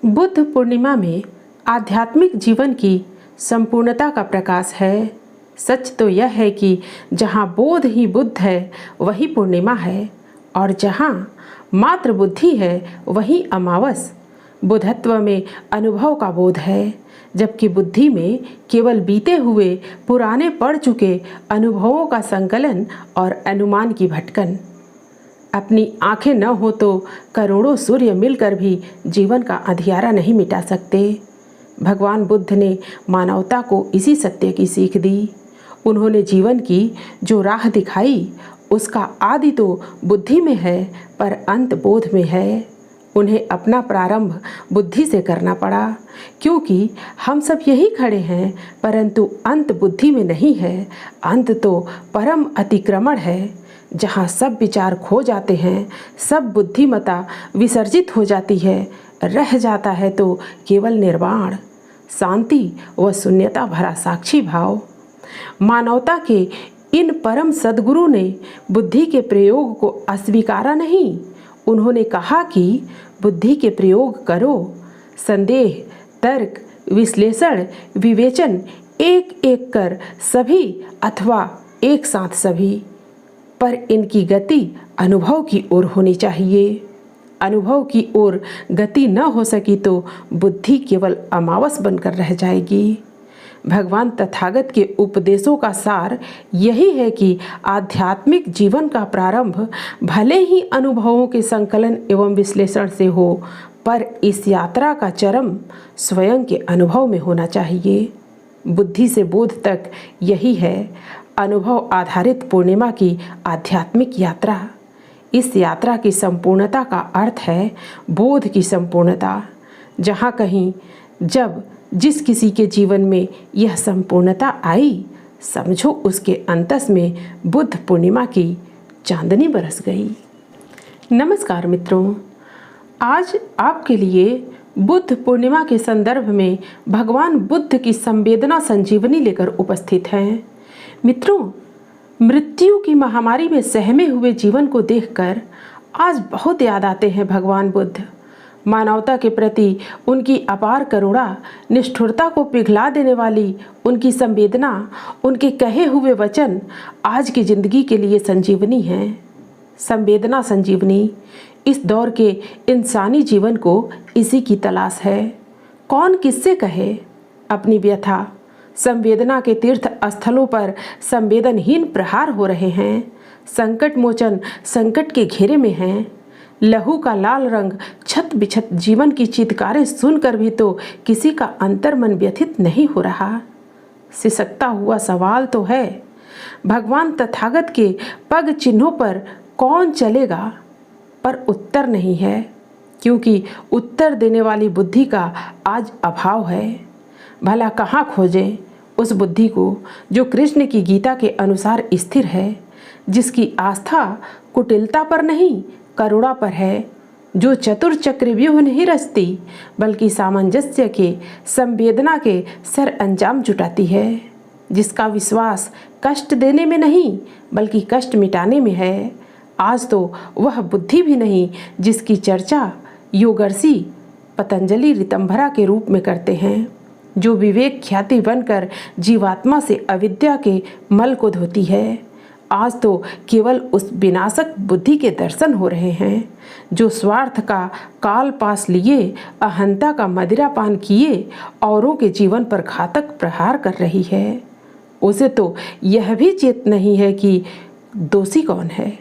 बुद्ध पूर्णिमा में आध्यात्मिक जीवन की संपूर्णता का प्रकाश है। सच तो यह है कि जहाँ बोध ही बुद्ध है वही पूर्णिमा है, और जहाँ मात्र बुद्धि है वही अमावस। बुद्धत्व में अनुभव का बोध है, जबकि बुद्धि में केवल बीते हुए पुराने पड़ चुके अनुभवों का संकलन और अनुमान की भटकन। अपनी आंखें न हो तो करोड़ों सूर्य मिलकर भी जीवन का अंधियारा नहीं मिटा सकते। भगवान बुद्ध ने मानवता को इसी सत्य की सीख दी। उन्होंने जीवन की जो राह दिखाई उसका आदि तो बुद्धि में है, पर अंत बोध में है। उन्हें अपना प्रारंभ बुद्धि से करना पड़ा, क्योंकि हम सब यही खड़े हैं, परंतु अंत बुद्धि में नहीं है। अंत तो परम अतिक्रमण है, जहाँ सब विचार खो जाते हैं, सब बुद्धिमता विसर्जित हो जाती है, रह जाता है तो केवल निर्वाण, शांति व शून्यता भरा साक्षी भाव। मानवता के इन परम सद्गुरु ने बुद्धि के प्रयोग को अस्वीकारा नहीं। उन्होंने कहा कि बुद्धि के प्रयोग करो, संदेह, तर्क, विश्लेषण, विवेचन एक एक कर सभी अथवा एक साथ सभी, पर इनकी गति अनुभव की ओर होनी चाहिए। अनुभव की ओर गति न हो सकी तो बुद्धि केवल अमावस बनकर रह जाएगी। भगवान तथागत के उपदेशों का सार यही है कि आध्यात्मिक जीवन का प्रारंभ भले ही अनुभवों के संकलन एवं विश्लेषण से हो, पर इस यात्रा का चरम स्वयं के अनुभव में होना चाहिए। बुद्धि से बोध तक यही है अनुभव आधारित पूर्णिमा की आध्यात्मिक यात्रा। इस यात्रा की संपूर्णता का अर्थ है बोध की संपूर्णता। जहाँ कहीं जब जिस किसी के जीवन में यह संपूर्णता आई, समझो उसके अंतस में बुद्ध पूर्णिमा की चांदनी बरस गई। नमस्कार मित्रों, आज आपके लिए बुद्ध पूर्णिमा के संदर्भ में भगवान बुद्ध की संवेदना संजीवनी लेकर उपस्थित हैं। मित्रों, मृत्यु की महामारी में सहमे हुए जीवन को देखकर आज बहुत याद आते हैं भगवान बुद्ध। मानवता के प्रति उनकी अपार करुणा, निष्ठुरता को पिघला देने वाली उनकी संवेदना, उनके कहे हुए वचन आज की जिंदगी के लिए संजीवनी है। संवेदना संजीवनी इस दौर के इंसानी जीवन को इसी की तलाश है। कौन किससे कहे अपनी व्यथा। संवेदना के तीर्थ स्थलों पर संवेदनहीन प्रहार हो रहे हैं। संकट मोचन संकट के घेरे में हैं। लहू का लाल रंग छत बिछत जीवन की चीत्कारें सुनकर भी तो किसी का अंतर्मन व्यथित नहीं हो रहा। सिसकता हुआ सवाल तो है, भगवान तथागत के पग चिन्हों पर कौन चलेगा? पर उत्तर नहीं है, क्योंकि उत्तर देने वाली बुद्धि का आज अभाव है। भला कहाँ खोजें उस बुद्धि को जो कृष्ण की गीता के अनुसार स्थिर है, जिसकी आस्था कुटिलता पर नहीं करुणा पर है, जो चतुर चक्रव्यूह नहीं रचती बल्कि सामंजस्य के संवेदना के सर अंजाम जुटाती है, जिसका विश्वास कष्ट देने में नहीं बल्कि कष्ट मिटाने में है। आज तो वह बुद्धि भी नहीं जिसकी चर्चा योगर्षि पतंजलि ऋतंभरा के रूप में करते हैं, जो विवेक ख्याति बनकर जीवात्मा से अविद्या के मल को धोती है। आज तो केवल उस विनाशक बुद्धि के दर्शन हो रहे हैं, जो स्वार्थ का काल पास लिए, अहंता का मदिरापान किए औरों के जीवन पर घातक प्रहार कर रही है। उसे तो यह भी चेत नहीं है कि दोषी कौन है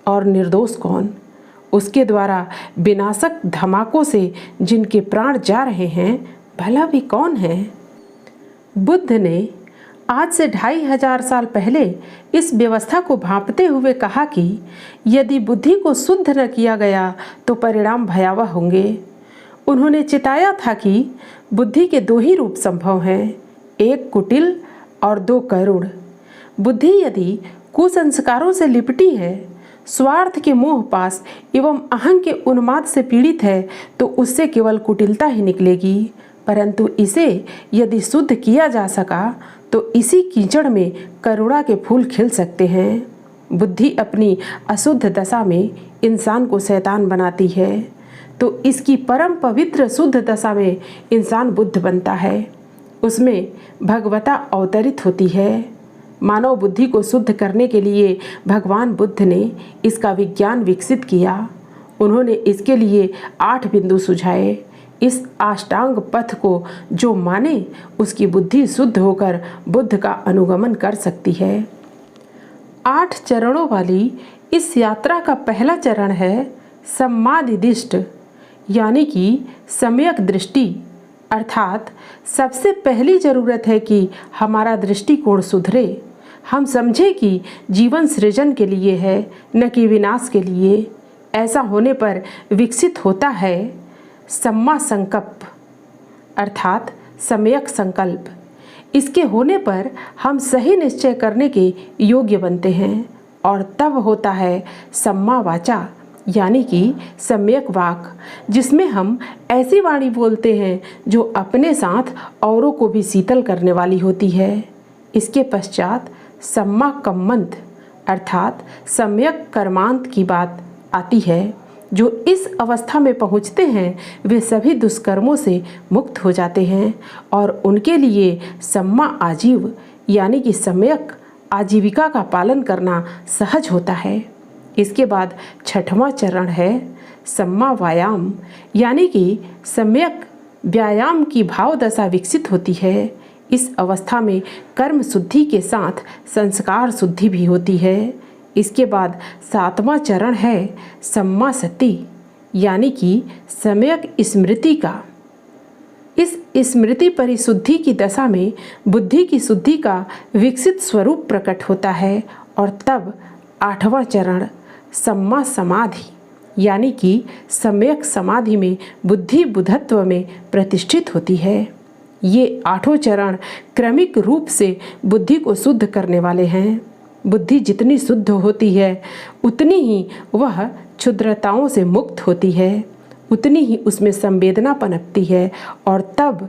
और निर्दोष कौन। उसके द्वारा विनाशक धमाकों से जिनके प्राण जा रहे हैं, भला भी कौन है? बुद्ध ने आज से 2500 साल पहले इस व्यवस्था को भांपते हुए कहा कि यदि बुद्धि को शुद्ध न किया गया तो परिणाम भयावह होंगे। उन्होंने चिताया था कि बुद्धि के दो ही रूप संभव हैं, एक कुटिल और दो करुण। बुद्धि यदि कुसंस्कारों से लिपटी है, स्वार्थ के मोह पास एवं अहं के उन्माद से पीड़ित है, तो उससे केवल कुटिलता ही निकलेगी। परंतु इसे यदि शुद्ध किया जा सका तो इसी कीचड़ में करुणा के फूल खिल सकते हैं। बुद्धि अपनी अशुद्ध दशा में इंसान को शैतान बनाती है। तो इसकी परम पवित्र शुद्ध दशा में इंसान बुद्ध बनता है। उसमें भगवता अवतरित होती है। मानव बुद्धि को शुद्ध करने के लिए भगवान बुद्ध ने इसका विज्ञान विकसित किया। उन्होंने इसके लिए 8 बिंदु सुझाए। इस अष्टांग पथ को जो माने उसकी बुद्धि शुद्ध होकर बुद्ध का अनुगमन कर सकती है। 8 चरणों वाली इस यात्रा का पहला चरण है सम्मादिदिष्ट, यानी कि सम्यक दृष्टि। अर्थात सबसे पहली ज़रूरत है कि हमारा दृष्टिकोण सुधरे। हम समझें कि जीवन सृजन के लिए है, न कि विनाश के लिए। ऐसा होने पर विकसित होता है सम्मा संकल्प, अर्थात सम्यक संकल्प। इसके होने पर हम सही निश्चय करने के योग्य बनते हैं और तब होता है सम्मा वाचा, यानी कि सम्यक वाक, जिसमें हम ऐसी वाणी बोलते हैं जो अपने साथ औरों को भी शीतल करने वाली होती है। इसके पश्चात सम्मा कम्मंत, अर्थात सम्यक कर्मांत की बात आती है। जो इस अवस्था में पहुँचते हैं वे सभी दुष्कर्मों से मुक्त हो जाते हैं और उनके लिए सम्मा आजीव, यानी कि सम्यक आजीविका का पालन करना सहज होता है। इसके बाद 6वां चरण है सम्मा व्यायाम, यानी कि सम्यक व्यायाम की भाव दशा विकसित होती है। इस अवस्था में कर्म शुद्धि के साथ संस्कार शुद्धि भी होती है। इसके बाद 7वां चरण है सम्मा सति, यानी कि सम्यक स्मृति का। इस स्मृति परिशुद्धि की दशा में बुद्धि की शुद्धि का विकसित स्वरूप प्रकट होता है और तब 8वां चरण सम्मा समाधि, यानी कि सम्यक समाधि में बुद्धि बुद्धत्व में प्रतिष्ठित होती है। ये 8 चरण क्रमिक रूप से बुद्धि को शुद्ध करने वाले हैं। बुद्धि जितनी शुद्ध होती है उतनी ही वह क्षुद्रताओं से मुक्त होती है, उतनी ही उसमें संवेदना पनपती है और तब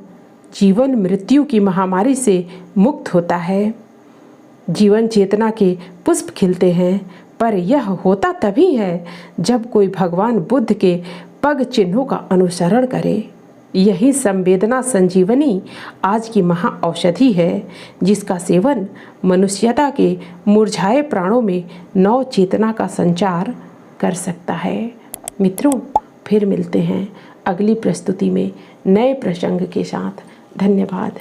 जीवन मृत्यु की महामारी से मुक्त होता है। जीवन चेतना के पुष्प खिलते हैं, पर यह होता तभी है जब कोई भगवान बुद्ध के पग चिन्हों का अनुसरण करे। यही संवेदना संजीवनी आज की महाऔषधि है, जिसका सेवन मनुष्यता के मुरझाए प्राणों में नव चेतना का संचार कर सकता है। मित्रों, फिर मिलते हैं अगली प्रस्तुति में नए प्रसंग के साथ। धन्यवाद।